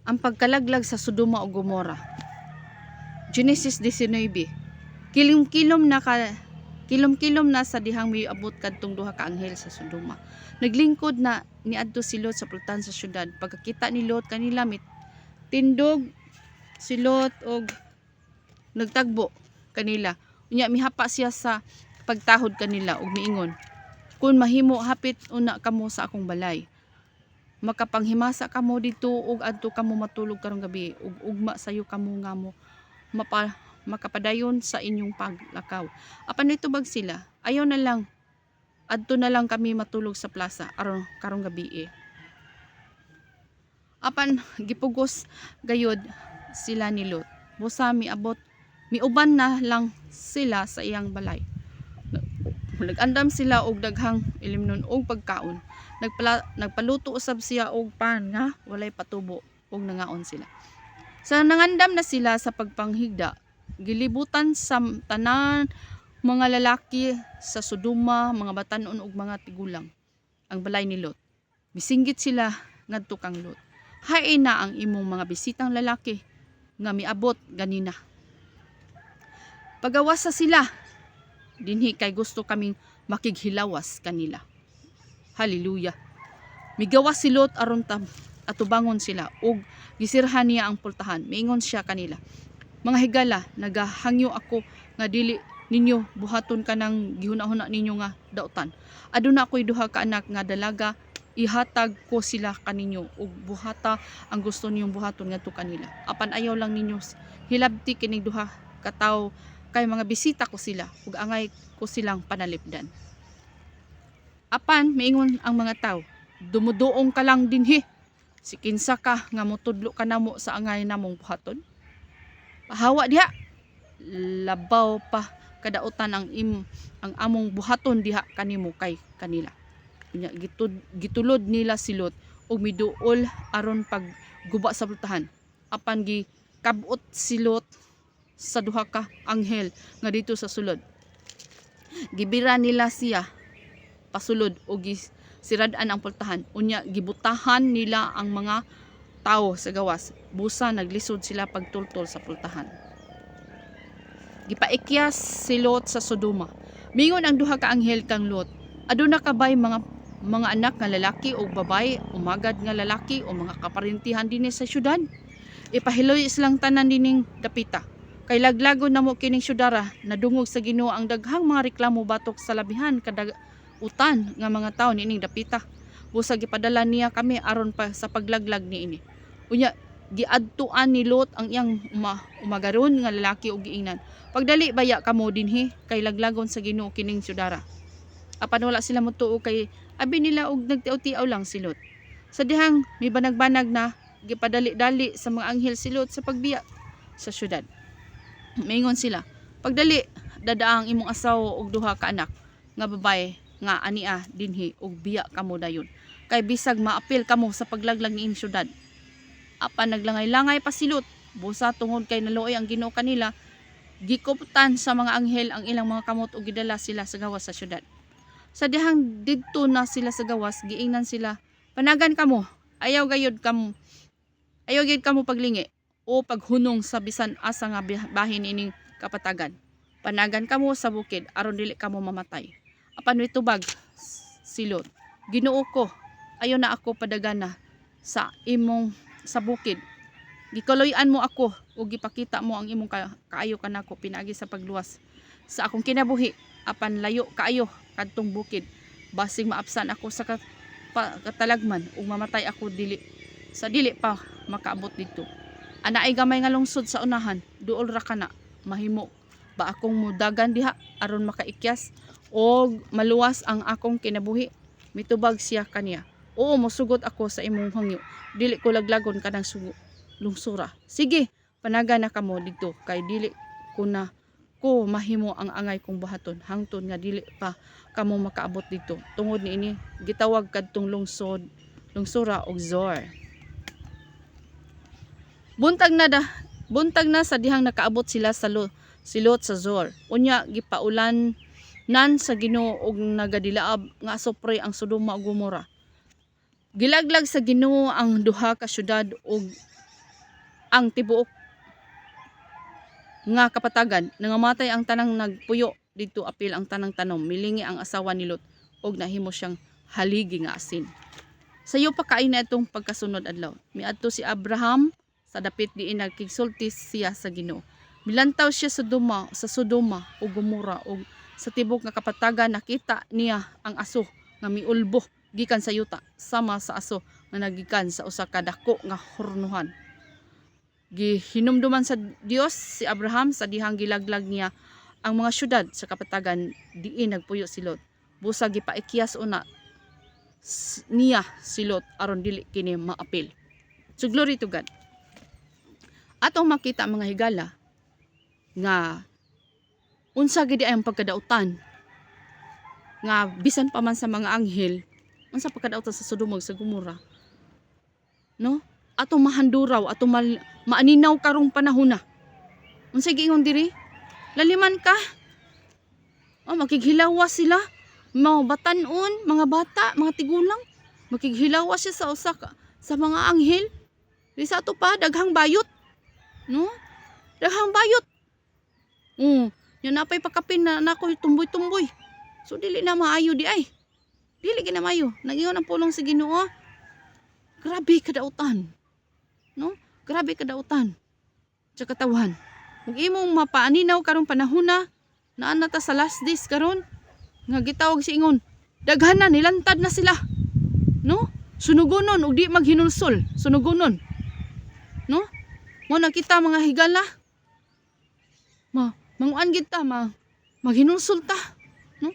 ang pagkalaglag sa Sodoma o Gomora. Genesis 19. Kilom-kilom na sa dihang miabot kadtong duha ka anghel sa Sodoma. Naglingkod na niadto si Lot sa pultahan sa syudad. Pagkakita ni Lot kanila tindog si Lot og nagtagbo kanila. Unya mihapa siya sa pagtahod kanila og miingon, "Kun mahimo hapit una kamo sa akong balay. Makapanghimasa kamo dito ug adto kamo matulog karong gabi ug ugma sayo kamo nga mo makapadayon sa inyong paglakaw." Apan nitubag sila, "Ayaw na lang, adto na lang kami matulog sa plaza aron karong gabi." Apan gipugos gayod sila ni Lot. Busa miuban na lang sila sa iyang balay. Nag-andam sila og daghang ilimnon og pagkaon. Nagpaluto usab siya og pan nga walay patubo ug nangaon sila. Sa nangandam na sila sa pagpanghigda, gilibutan sa tanan mga lalaki sa Sodoma, mga batan-on ug mga tigulang ang balay ni Lot. Misinggit sila ngadto kang Lot, "Hain na ang imong mga bisitang lalaki nga miabot ganina. Pagawas sa sila dinhi kay gusto kaming makighilawas kanila." Hallelujah. Migawas si Lot aron atubangon sila ug gisirhan niya ang pultahan. Miingon siya kanila, "Mga higala, nagahangyo ako nga dili ninyo buhaton kanang gihuna-huna ninyo nga dautan. Aduna ako'y duha ka anak nga dalaga, ihatag ko sila kaninyo ug buhata ang gusto ninyong buhaton ngadto kanila. Apan ayaw lang ninyo hilabti kining duha ka tawo kay mga bisita ko sila ug angay ko silang panalipdan." Apan miingon ang mga tawo, "Dumuduong ka lang dinhi. Si kinsa ka nga motudlo ka namo sa angay namong buhaton? Pahawa diha. Labaw pa kadautan ang among buhaton diha kanimo kay kanila." Gitulod nila si Lot ug miduol aron pagguba sa pultahan. Apan gikabot si Lot sa duha ka anghel nga dito sa sulod. Gibira nila siya pasulod ug sirad-an ang pultahan. Unya gibutahan nila ang mga tawo sa gawas. Busa naglisod sila pagtultol sa pultahan. Gipaikyas si Lot sa Sodoma. Mingon ang duha ka anghel kang Lot, "Aduna ka bay mga anak nga lalaki o babay, umagad nga lalaki o mga kaparintihan dinhi sa syudad? Ipahiloy silang tanan dining dapita. Kay laglagon namo kining syudara, nadungog sa Ginoo ang daghang mga reklamo batok sa labihan utan nga mga tawo niining dapita. Busa gipadala niya kami aron pa sa paglaglag niini." Unya giadtuan ni Lot ang iyang umagaron nga lalaki ug giingnan, "Pagdali baya kamo dinhi kay laglagon sa Ginoo kining syudara." Apan wala sila motuo kay abi nila og nagtiaw-tiaw lang si Lot. Sa dihang mibanag-banag na gipadali-dali sa mga anghel si Lot sa pagbiya sa syudad. Maingon sila, "Pagdali dadaang imong asawa og duha ka anak nga babae nga ania dinhi ug biya kamo dayon. Kay bisag maapil kamo sa paglaglag niing syudad." Apan naglangay-langay pa si Lot. Busa tungod kay naluoy ang Ginoo kanila, gikuptan sa mga anghel ang ilang mga kamot ug gidala sila sa gawas sa syudad. Sa dihang didto na sila sa gawas, giingnan sila, "Panagan kamo, ayaw gayud kamo paglingi o paghunong sa bisan asa nga bahin ining kapatagan. Panagan kamo sa bukid aron dili kamo mamatay." Apan mitubag si Lot, "Ginoo ko, ayaw na ako padagana sa bukid. Gikaloy-an mo ako ug gipakita mo ang imong kaayo kanako pinaagi sa pagluwas sa akong kinabuhi. Apan layo kaayo kadtong bukid. Basig maapsan ako sa katalagman ug mamatay ako dili pa makaabot dito. Anaay gamay nga lungsod sa unahan, duol ra kana. Mahimo ba akong mudagan diha aron makaikyas og maluwas ang akong kinabuhi?" Mitubag siya kaniya, "Oo, mosugot ako sa imong hangyo. Dili ko laglagon kanang lungsura. Sige, panaga na kamo dito kay dili ko mahimo ang angay kong buhaton hangtod nga dili pa kamo makaabot dito." Tungod niini gitawag kadtong lungsura og Zoar. Buntag na sa dihang nakaabot sila sa si Lot sa Zoar. Unya gipaulan nan sa Ginoo og nagadilaab nga asupre ang Sodoma ug Gomora. Gilaglag sa Ginoo ang duha ka syudad ug ang tibuok nga kapatagan nangamatay ang tanang nagpuyo didto apil ang tanang tanom milingi ang asawa ni Lot og nahimo siyang haligi nga asin. Sayo pa kain na itong pagkasunod adlaw. Miadto si Abraham sa dapit diin nagkigsulti siya sa Ginoo. Milantaw siya sa Sodoma o Gomora o sa tibok nga kapatagan nakita niya ang aso nga miulbo gikan sa yuta sama sa aso nga nagikan sa usa ka dako nga hornuhan. Gihinumduman sa Dios si Abraham sa dihang gilaglag niya ang mga syudad sa kapatagan diin nagpuyo si Lot. Busa gipaikyas una niya si Lot aron dili kini maapil. So glory to God. Atong makita mga higala nga unsa gid ang pagkadautan nga bisan pa man sa mga anghel unsa pagkadautan sa Sodoma ug sa Gomora. No? Atong mahanduraw, atong maaninaw karong panahon na. Unsa giingon diri? Laliman ka. Oh, makighilawas sila. Mga batanon, mga bata, mga tigulang. Makighilawas siya sa sa mga anghel. Di sa ato pa daghang bayot. No? Daghang bayot. Yan napay pakapin na nako tumboy-tumboy. So dili na maayo di ay. Dili gina maayo. Nagingon ang pulong sa Ginoo. Grabe kadautan. No? Grabe kadautan. Sa katawan. Kung imong mapaaninaw karong panahon na nata sa last days karon nga gitawag si ingon daghan na nilantad na sila. No? Sunugonon ug di maghinulsol. Sunugonon. No? Mo nakita mga higala. Manguan gid ta maghinulsol ta. No?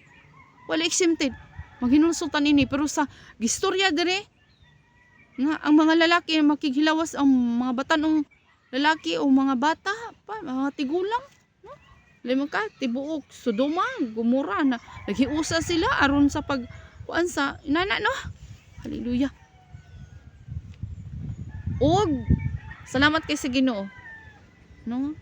Wala exempted. Maghinulsol ta nini pero sa gistorya dire nga ang mga lalaki makighilawas ang mga batanong lalaki o mga bata pa mga tigulang. No? Limo ka tibuok Sodoma, Gomora na naghiusa sila aron sa pagkuan sa inana no. Hallelujah. Og salamat kay sa Ginoo. No?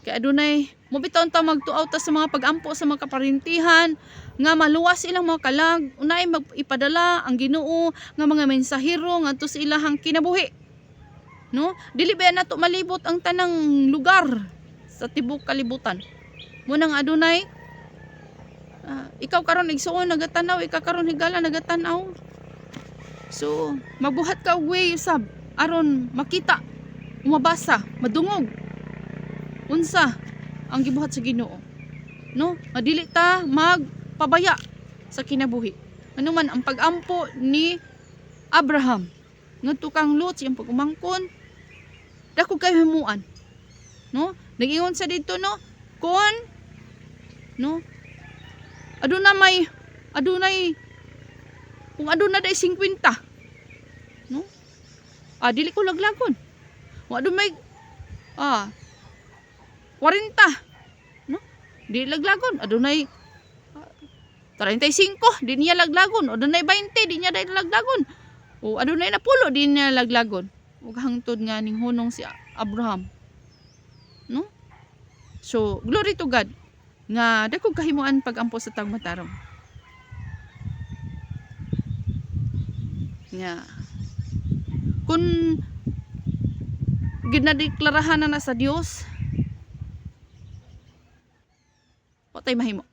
Kay adunay mobitaon ta magtuaw ta sa mga pagampo sa mga kaparintihan nga maluwas ilang mga kalag unay ipadala ang Ginoo nga mga mensahero ngadto sa ilahang kinabuhi. No? Dili ba nato malibot ang tanang lugar sa tibok kalibutan. Munang adunay ikaw karon igsuon nagatanaw, ikaw karon higala nagatanaw. So, magbuhat ka og way usab aron makita, umabasa, madungog. Unsa ang gibuhat sa Ginoo? No? Madili ta magpabaya sa kinabuhi. Ano man ang pagampo ni Abraham ngadto kang Lot siyang pagumangkon dako kay himuan. No? Nagingon sa dito no kon no adunay kung aduna day 50 no dili ko laglagon kung adunay 40 no di laglagon adunay 35 di niya laglagon adunay 20 di niya day laglagon o adunay na 10 di niya laglagon ug hangtod nga ning hunong si Abraham no. So glory to God nga dako kahimuan pagampo sa tagmatarong nga kun ginadeklarahan na sa Dios patay mahimo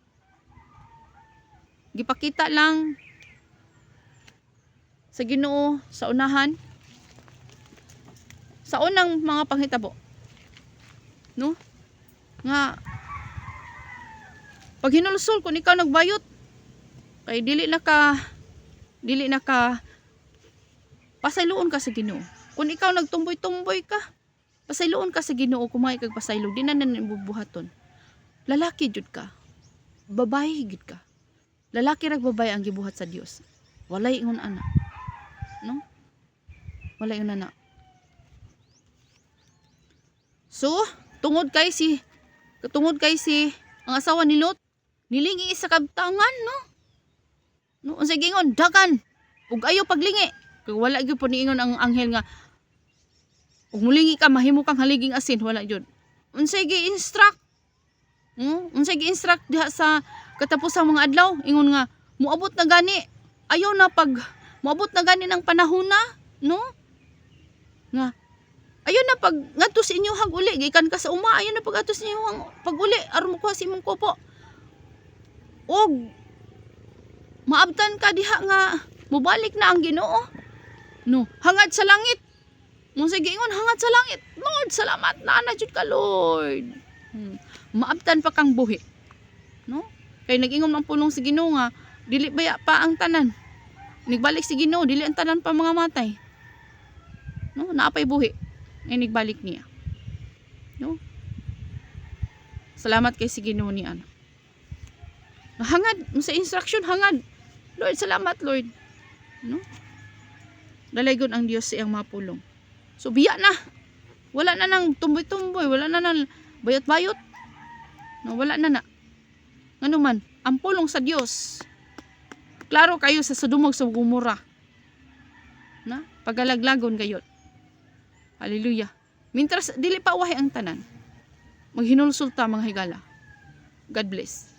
gipakita lang sa Ginoo sa unahan sa unang mga panghitabo no nga pag hinulsol kung ikaw nagbayot kay dili na ka pasayloon ka sa Ginoo. Kung ikaw nagtumboy-tumboy ka pasayloon ka sa Ginoo kumay kag pasaylo di na bubuhaton. Lalaki jud ka, babae jud ka. Lalaki rag babae ang gibuhat sa Dios. Walay ingon ana. No? Walay ingon ana. So, tungod kay si ang asawa ni Lot nilingi sa kabtangan no. No, unsay gingon dagan ug ayo paglingi. Kay wala gyud po niingon ang anghel nga ug mulingi ka mahimo kang haliging asin wala gyud. Unsay gi-instruct? Unsay gi-instruct diha sa katapusang mga adlaw ingon nga moabot na gani. Ayaw na pag moabot na gani ng panahon na no? Nga ayaw na na pag ngadto sa inyong uli, gikan ka sa uma, ayan na pag ngadto sa inyong pag uli, aron mo kuha sa imong kupo. Og maabtan ka diha nga mubalik na ang Ginoo. No, hangad sa langit. Mong sige ingon hangad sa langit. Lord, salamat na jud ka, Lord. Maabtan pa kang buhi. No? Kay nag-ingon ang pulong si Ginoo nga dili baya pa ang tanan. Nigbalik si Ginoo, dili ang tanan pa mga matay. No, naapay buhi. Ay nigbalik niya. No? Salamat kay si Ginoo ni ano. Hangad sa instruction, hangad. Lord, salamat Lord. No? Dalaygon ang Dios sa iyang mapulong. So biya na. Wala na nang tumboy-tumboy, wala na nang bayot-bayot. No, wala na na. Ngano man, ang pulong sa Dios. Klaro kayo sa Sodoma sa Gomora. Na, pagalaglagon gayot. Hallelujah. Mintras dili pa wahay ang tanan. Maghinulsulta mga higala. God bless.